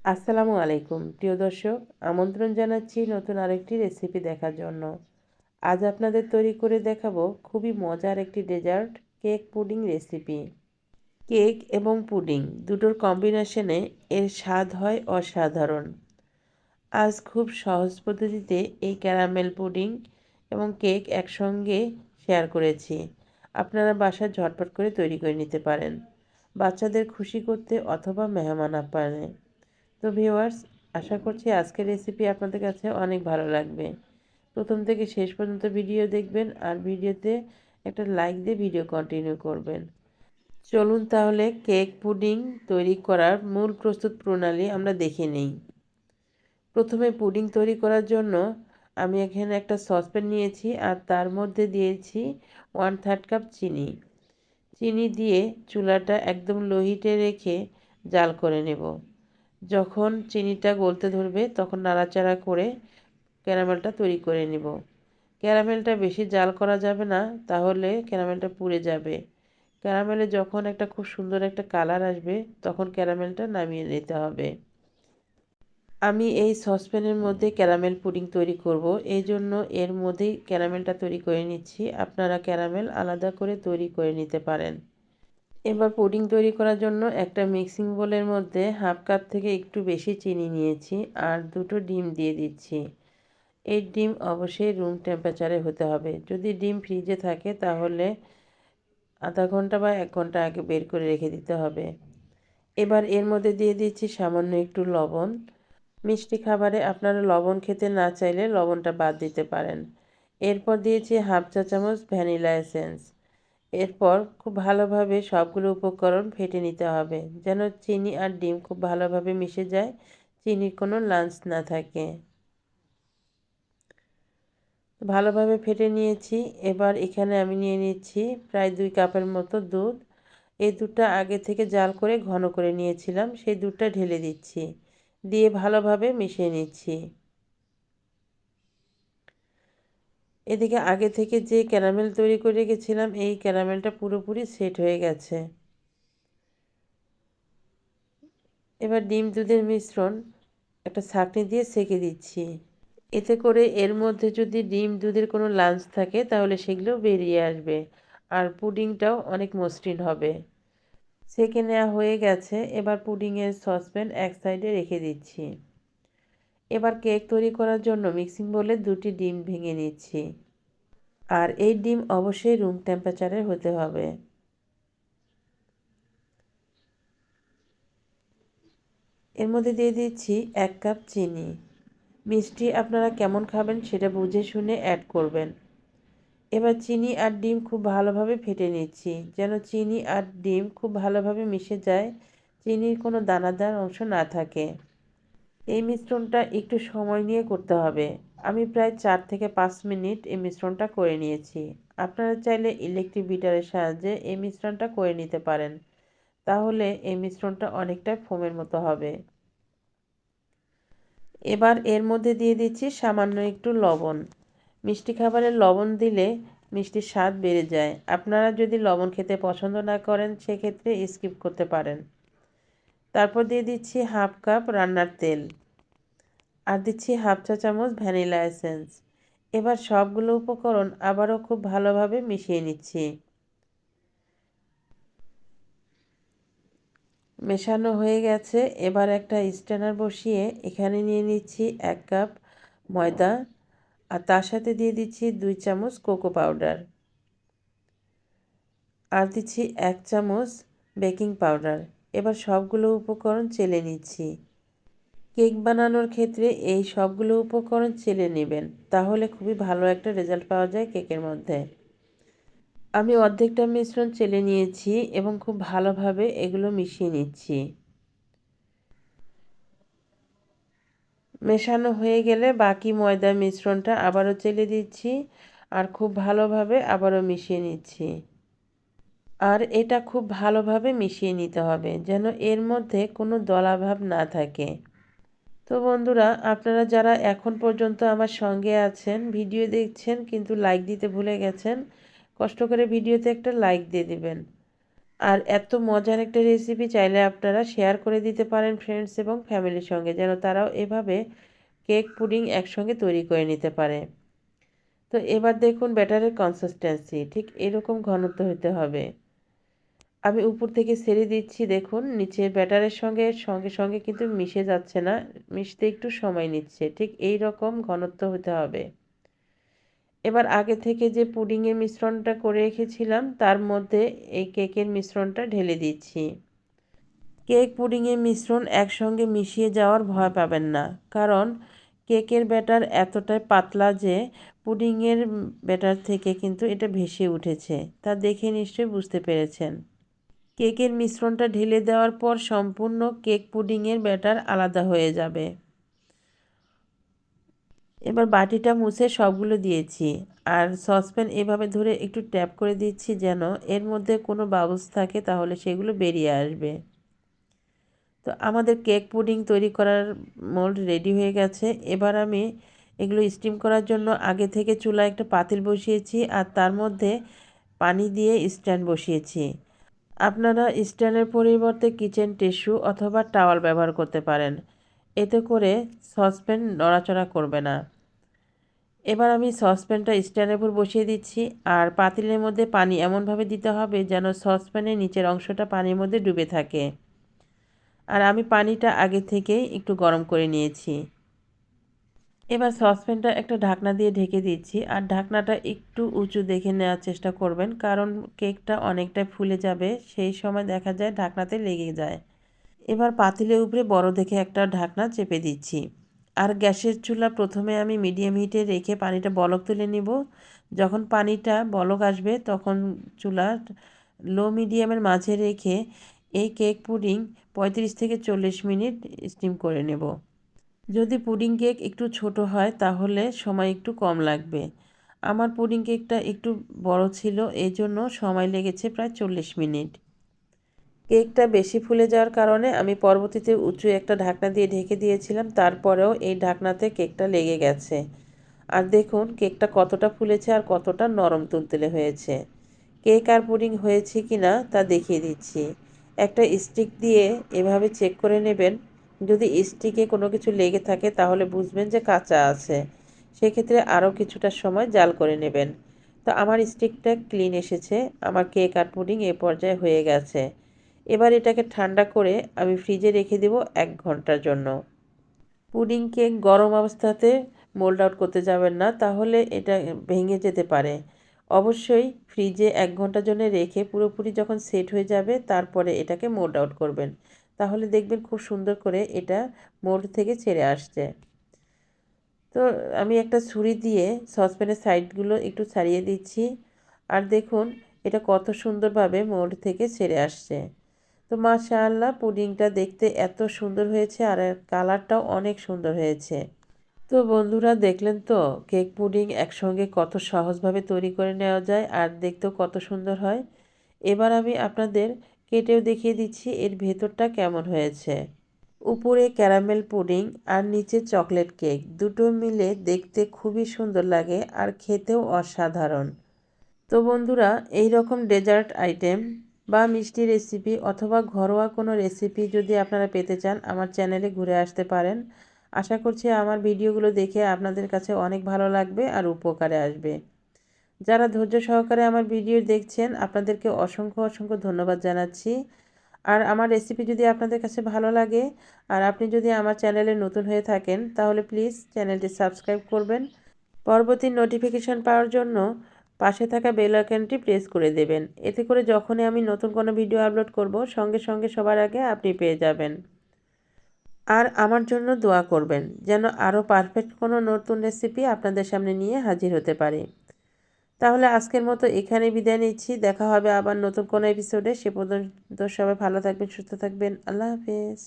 আসসালামু আলাইকুম প্রিয় দর্শক, আমন্ত্রণ জানাচ্ছি নতুন আরেকটি রেসিপি দেখার জন্য। আজ আপনাদের তৈরি করে দেখাবো খুবই মজার একটি dessert cake pudding recipe. Cake এবং পুডিং দুটোর কম্বিনেশনে এর স্বাদ হয় অসাধারণ। আজ খুব সহজ পদ্ধতিতে এই ক্যারামেল পুডিং এবং কেক একসঙ্গে শেয়ার করেছি। আপনারা বাসায় ঝটপট করে তৈরি করে নিতে পারেন, বাচ্চাদের খুশি করতে অথবা মেহমান আপ্যায়নে। তো ভিউয়ার্স, আশা করছি আজকের রেসিপি আপনাদের কাছে অনেক ভালো লাগবে। প্রথম থেকে শেষ পর্যন্ত ভিডিও দেখবেন আর ভিডিওতে একটা লাইক দিয়ে ভিডিও কন্টিনিউ করবেন। চলুন তাহলে কেক পুডিং তৈরি করার মূল প্রস্তুত প্রণালী আমরা দেখে নিই। প্রথমে পুডিং তৈরি করার জন্য আমি এখানে একটা সসপ্যান নিয়েছি আর তার মধ্যে দিয়েছি 1/3 কাপ চিনি। চিনি দিয়ে চুলাটা একদম লো হিটে রেখে জাল করে নেব। যখন চিনিটা গলতে ধরবে তখন নাড়াচাড়া করে ক্যারামেলটা তৈরি করে নেব। ক্যারামেলটা বেশি জাল করা যাবে না, তাহলে ক্যারামেলটা পুড়ে যাবে। ক্যারামেলে যখন একটা খুব সুন্দর একটা কালার আসবে তখন ক্যারামেলটা নামিয়ে নিতে হবে। আমি এই সসপ্যানের মধ্যে ক্যারামেল পুডিং তৈরি করব, এই জন্য এর মধ্যেই ক্যারামেলটা তৈরি করে নিচ্ছি। আপনারা ক্যারামেল আলাদা করে তৈরি করে নিতে পারেন। এবার পুডিং তৈরি করার জন্য একটা মিক্সিং বোলের মধ্যে 1/2 কাপ থেকে একটু বেশি চিনি নিয়েছি আর দুটো ডিম দিয়ে দিচ্ছি। এই ডিম অবশ্যই রুম টেম্পারেচারে হতে হবে। যদি ডিম ফ্রিজে থাকে তাহলে আধা ঘন্টা বা 1 ঘন্টা আগে বের করে রেখে দিতে হবে। এবার এর মধ্যে দিয়ে দিচ্ছি সামান্য একটু লবণ। মিষ্টি খাবারে আপনারা লবণ খেতে না চাইলে লবণটা বাদ দিতে পারেন। এরপর দিয়েছি 1/2 চা চামচ ভ্যানিলা এসেন্স। এরপর খুব ভালোভাবে সবগুলো উপকরণ ফেটে নিতে হবে, যেন চিনি আর ডিম খুব ভালোভাবে মিশে যায়, চিনির কোনো লাঞ্চ না থাকে। ভালোভাবে ফেটে নিয়েছি। এবার এখানে আমি নিয়ে নিচ্ছি প্রায় 2 কাপের মতো দুধ। এই দুধটা আগে থেকে জাল করে ঘন করে নিয়েছিলাম, সেই দুধটা ঢেলে দিচ্ছি, দিয়ে ভালোভাবে মিশিয়ে নিচ্ছি। এদিকে আগে থেকে যে ক্যারামেল তৈরি করে রেখেছিলাম, এই ক্যারামেলটা পুরোপুরি সেট হয়ে গেছে। এবার ডিম দুধের মিশ্রণ একটা ছাঁকনি দিয়ে ছেঁকে দিচ্ছি। এতে করে এর মধ্যে যদি ডিম দুধের কোনো লাঞ্চ থাকে তাহলে সেগুলো বেরিয়ে আসবে আর পুডিংটাও অনেক মসৃণ হবে। ছেঁকে নেওয়া হয়ে গেছে। এবার পুডিংয়ের সসপ্যান এক সাইডে রেখে দিচ্ছি। এবার কেক তৈরি করার জন্য মিক্সিং বোলে 2টি ডিম ভেঙে নিচ্ছি আর এই ডিম অবশ্যই রুম টেম্পারেচারে হতে হবে। এর মধ্যে দিয়ে দিচ্ছি 1 কাপ চিনি। মিষ্টি আপনারা কেমন খাবেন সেটা বুঝে শুনে অ্যাড করবেন। এবার চিনি আর ডিম খুব ভালোভাবে ফেটে নিচ্ছি, যেন চিনি আর ডিম খুব ভালোভাবে মিশে যায়, চিনির কোনো দানাদার অংশ না থাকে। এই মিশ্রণটা একটু সময় নিয়ে করতে হবে। আমি প্রায় 4 থেকে 5 মিনিট এই মিশ্রণটা করে নিয়েছি। আপনারা চাইলে ইলেকট্রিক বিটারের সাহায্যে এই মিশ্রণটা করে নিতে পারেন, তাহলে এই মিশ্রণটা অনেকটা ফোমের মতো হবে। এবার এর মধ্যে দিয়ে দিচ্ছি সামান্য একটু লবণ। মিষ্টি খাবারে লবণ দিলে মিষ্টির স্বাদ বেড়ে যায়। আপনারা যদি লবণ খেতে পছন্দ না করেন সেক্ষেত্রে স্কিপ করতে পারেন। তারপর দিয়ে দিচ্ছি 1/2 কাপ রান্নার তেল আর দিচ্ছি 1/2 চা চামচ ভ্যানিলা এসেন্স। এবার সবগুলো উপকরণ আবারও খুব ভালোভাবে মিশিয়ে নিচ্ছি। মেশানো হয়ে গেছে। এবার একটা স্ট্রেনার বসিয়ে এখানে নিয়ে নিচ্ছি 1 কাপ ময়দা আর তার সাথে দিয়ে দিচ্ছি 2 চামচ কোকো পাউডার আর দিচ্ছি 1 চামচ বেকিং পাউডার। এবার সবগুলো উপকরণ চেলে নিচ্ছি। কেক বানানোর ক্ষেত্রে এই সবগুলো উপকরণ চেলে নেবেন, তাহলে খুবই ভালো একটা রেজাল্ট পাওয়া যায় কেকের মধ্যে। আমি অর্ধেকটা মিশ্রণ চেলে নিয়েছি এবং খুব ভালোভাবে এগুলো মিশিয়ে নিচ্ছি। মেশানো হয়ে গেলে বাকি ময়দার মিশ্রণটা আবারও চেলে দিচ্ছি আর খুব ভালোভাবে আবারও মিশিয়ে নিচ্ছি। আর এটা খুব ভালোভাবে মিশিয়ে নিতে হবে, যেন এর মধ্যে কোনো দলাভাব না থাকে। তো বন্ধুরা, আপনারা যারা এখন পর্যন্ত আমার সঙ্গে আছেন, ভিডিও দেখছেন কিন্তু লাইক দিতে ভুলে গেছেন, কষ্ট করে ভিডিওতে একটা লাইক দিয়ে দিবেন। আর এত মজার একটা রেসিপি চাইলে আপনারা শেয়ার করে দিতে পারেন ফ্রেন্ডস এবং ফ্যামিলির সঙ্গে, যেন তারাও এভাবে কেক পুডিং একসঙ্গে তৈরি করে নিতে পারে। তো এবার দেখুন ব্যাটারের কনসিস্টেন্সি ঠিক এরকম ঘনত্ব হতে হবে। আমি উপর থেকে ছেড়ে দিচ্ছি, দেখুন নিচের ব্যাটারের সঙ্গে সঙ্গে সঙ্গে কিন্তু মিশে যাচ্ছে না, মিশতে একটু সময় নিচ্ছে। ঠিক এই রকম ঘনত্ব হতে হবে। এবার আগে থেকে যে পুডিংয়ের মিশ্রণটা করে রেখেছিলাম তার মধ্যে এই কেকের মিশ্রণটা ঢেলে দিচ্ছি। কেক পুডিংয়ের মিশ্রণ একসঙ্গে মিশিয়ে যাওয়ার ভয় পাবেন না, কারণ কেকের ব্যাটার এতটাই পাতলা যে পুডিংয়ের ব্যাটার থেকে কিন্তু এটা ভেসে উঠেছে, তা দেখে নিশ্চয়ই বুঝতে পেরেছেন। কেকের মিশ্রণটা ঢেলে দেওয়ার পর সম্পূর্ণ কেক পুডিংয়ের ব্যাটার আলাদা হয়ে যাবে। এবার বাটিটা মুছে সবগুলো দিয়েছি, আর সসপ্যান এভাবে ধরে একটু ট্যাপ করে দিচ্ছি যেন এর মধ্যে কোনো বাবলস থাকে, তাহলে সেগুলো বেরিয়ে আসবে। তো আমাদের কেক পুডিং তৈরি করার মোল্ড রেডি হয়ে গেছে। এবার আমি এগুলো স্টিম করার জন্য আগে থেকে চুলায় একটা পাতিল বসিয়েছি, আর তার মধ্যে পানি দিয়ে স্ট্যান্ড বসিয়েছি। আপনারা স্ট্যান্ডের পরিবর্তে কিচেন টিস্যু অথবা টাওয়াল ব্যবহার করতে পারেন, এতে করে সসপ্যান নড়াচড়া করবে না। এবার আমি সসপ্যানটা স্ট্যান্ডের উপর বসিয়ে দিচ্ছি, আর পাতিলের মধ্যে পানি এমনভাবে দিতে হবে যেন সসপ্যানের নিচের অংশটা পানির মধ্যে ডুবে থাকে। আর আমি পানিটা আগে থেকেই একটু গরম করে নিয়েছি। এবার সসপ্যানটা একটা ঢাকনা দিয়ে ঢেকে দিচ্ছি, আর ঢাকনাটা একটু উঁচু দেখে নেওয়ার চেষ্টা করবেন, কারণ কেকটা অনেকটাই ফুলে যাবে, সেই সময় দেখা যায় ঢাকনাতে লেগে যায়। এবার পাতিলের উপরে বড় দেখে একটা ঢাকনা চেপে দিচ্ছি, আর গ্যাসের চুলা প্রথমে আমি মিডিয়াম হিটে রেখে পানিটা বলক তুলে নিব। যখন পানিটা বলক আসবে তখন চুলা লো মিডিয়ামের মাঝে রেখে এই কেক পুডিং 35 থেকে 40 মিনিট স্টিম করে নেব। যদি পুডিং কেক একটু ছোট হয় তাহলে সময় একটু কম লাগবে। আমার পুডিং কেকটা একটু বড় ছিল, এই জন্য সময় লেগেছে প্রায় 40 মিনিট। কেকটা বেশি ফুলে যাওয়ার কারণে আমি পরবর্তীতে উঁচু একটা ঢাকনা দিয়ে ঢেকে দিয়েছিলাম, তারপরেও এই ঢাকনাতে কেকটা লেগে গেছে। আর দেখুন কেকটা কতটা ফুলেছে আর কতটা নরম তুলতুলে হয়েছে। কেক আর পুডিং হয়েছে কি না তা দেখিয়ে দিচ্ছি। একটা স্টিক দিয়ে এভাবে চেক করে নেবেন, যদি স্টিকে কোনো কিছু লেগে থাকে তাহলে বুঝবেন যে কাঁচা আছে, সেক্ষেত্রে আরও কিছুটা সময় জাল করে নেবেন। তো আমার স্টিকটা ক্লিন এসেছে, আমার কেক আর পুডিং এ পর্যায়ে হয়ে গেছে। এবার এটাকে ঠান্ডা করে আমি ফ্রিজে রেখে দেব 1 ঘন্টার জন্য। পুডিং কেক গরম অবস্থাতে মোল্ড আউট করতে যাবেন না, তাহলে এটা ভেঙে যেতে পারে। অবশ্যই ফ্রিজে 1 ঘন্টার জন্য রেখে পুরোপুরি যখন সেট হয়ে যাবে তারপরে এটাকে মোল্ড আউট করবেন, তাহলে দেখবেন খুব সুন্দর করে এটা মোল্ড থেকে ছেড়ে আসছে। তো আমি একটা ছুরি দিয়ে সসপ্যানের সাইডগুলো একটু ছাড়িয়ে দিচ্ছি, আর দেখুন এটা কত সুন্দরভাবে মোল্ড থেকে ছেড়ে আসছে। তো মাশাআল্লাহ পুডিংটা দেখতে এত সুন্দর হয়েছে, আর কালারটাও অনেক সুন্দর হয়েছে। তো বন্ধুরা দেখলেন তো কেক পুডিং একসঙ্গে কত সহজভাবে তৈরি করে নেওয়া যায়, আর দেখতেও কত সুন্দর হয়। এবার আমি আপনাদের কেটেও দেখিয়ে দিচ্ছি এর ভেতরটা কেমন হয়েছে। উপরে ক্যারামেল পুডিং আর নিচে চকলেট কেক, দুটো মিলে দেখতে খুবই সুন্দর লাগে আর খেতেও অসাধারণ। তো বন্ধুরা এই রকম ডেজার্ট আইটেম বা মিষ্টি রেসিপি অথবা ঘরোয়া কোনো রেসিপি যদি আপনারা পেতে চান আমার চ্যানেলে ঘুরে আসতে পারেন। আশা করছি আমার ভিডিওগুলো দেখে আপনাদের কাছে অনেক ভালো লাগবে আর উপকারে আসবে। যারা ধৈর্য সহকারে আমার ভিডিও দেখছেন আপনাদেরকে অসংখ্য অসংখ্য ধন্যবাদ জানাচ্ছি। আর আমার রেসিপি যদি আপনাদের কাছে ভালো লাগে আর আপনি যদি আমার চ্যানেলে নতুন হয়ে থাকেন তাহলে প্লিজ চ্যানেলটি সাবস্ক্রাইব করবেন। পরবর্তী নোটিফিকেশান পাওয়ার জন্য পাশে থাকা বেল আইকনটি প্রেস করে দেবেন, এতে করে যখনই আমি নতুন কোনো ভিডিও আপলোড করব সঙ্গে সঙ্গে সবার আগে আপনি পেয়ে যাবেন। আর আমার জন্য দোয়া করবেন যেন আরও পারফেক্ট কোনো নতুন রেসিপি আপনাদের সামনে নিয়ে হাজির হতে পারি। তাহলে আজকের মতো এখানেই বিদায় নিচ্ছি, দেখা হবে আবার নতুন কোনো এপিসোডে। সে পর্যন্ত সবাই ভালো থাকবেন, সুস্থ থাকবেন। আল্লাহ হাফেজ।